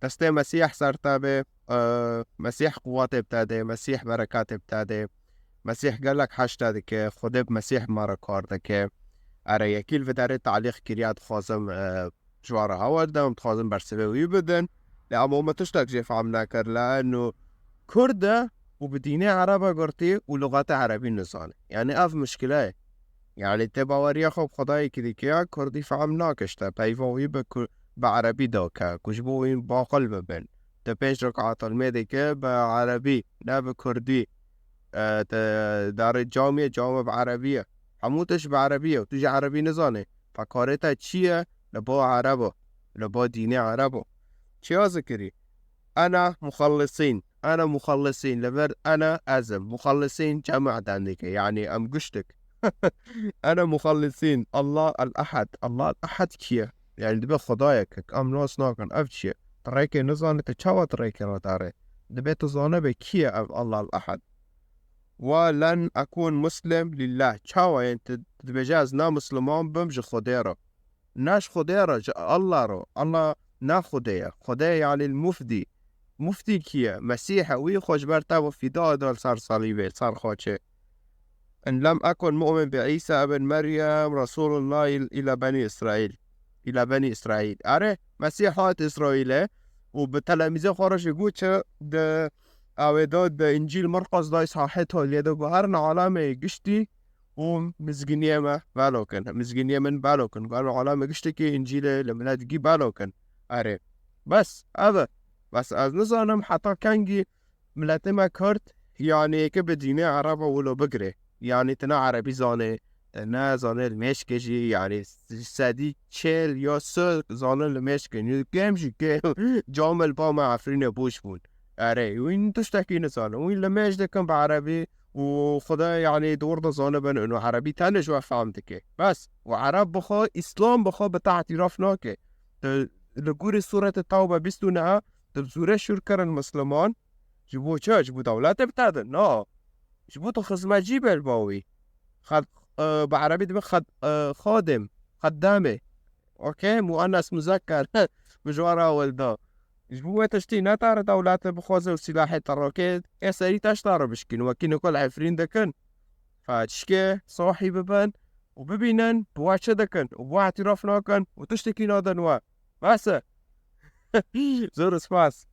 دسته مسیح سرتابه مسیح قوات بتاده مسیح برکات بتاده مسیح قال لك حشتا که خود مسیح ما را کار که اره یکیل و داره تعلیق کریات خواستم جواره هوا دم تخوازم بر سبوی بدن لأما ما تشتاق جيف عم ناكر لأنه كردة وبدينة عربة قرتي ولغات عربي نصاني يعني أف مشكلة يعني تبا وريا خوب خداي كديكيا كردي فعم ناكشتا بيفوي بعربي دوكا كشبوين باقل ببن تبيش ركعات الميديكا بعربي لا بكردي دار الجامعة بعربية حموتش بعربية وتجي عربي نزاني فكارتها تشيه لبا عربو لبا ديني عربو چیا ذكري أنا مخلصين لبر أنا أزم مخلصين جمع دانيك يعني أم قشتك أنا مخلصين الله الأحد كيه يعني دبي خدايك أم ناس ناكن أفتشي تريكي نزاني تشاوى تريكي رداري دبي تزاني بكيه الله الأحد ولن أكون مسلم لله تشاوى يعني تبجاز نا مسلمان بمج خديرو ناش خديرو الله رو الله نا خدايا يعني المفدي مفتي كيه مسيحة وي خوش برتا وفداء دول صار صليبي صار خوشي إن لم أكن مؤمن بعيسى ابن مريم رسول الله إلى بني إسرائيل أره مسيحات إسرائيل وبتلاميذ خارج يقول ده أوداد ده إنجيل مرقس ده صحته اللي ده بهرنا علامة قشتي ومزجنيمة بالوكن قالوا علامة قشتي كي إنجيل لما تجي بالوكن أره بس هذا بس از نزانم حتی کنگی ملتما کرد يعني كبديني عربة ولو بقري يعني تنا عربي زانه تنا زانه المشكجي يعني سادي تشيل يا سر زانه المشكن يمشي كي جامل با ما عفرين بوش بون اري وين تشتكي نزانه وين لما يجدكم بعربي وخدا يعني دور ده زانه بن انه عربي تاني شو فهمتك بس وعرب بخو اسلام بخو بتاع اعترافناك لقوري سورة التوبة بستونها تبزوره شركر المسلمان جبو چه جبو دولت بتادن نا جبو تو خزمجی بالباوی خد بعربي دم خادم خدامه اوكي مؤنث مذكر مجوارا ولدا جبو تشتي نتار دولت بخوزه وسلاح تراكيد اسري تشتار بشكين وكين كل عفرين دكن فتشكي صاحي ببن وببينن بواچه دكن وبوا اعتراف ناكن وتشتكي نادن و بس زور سپاس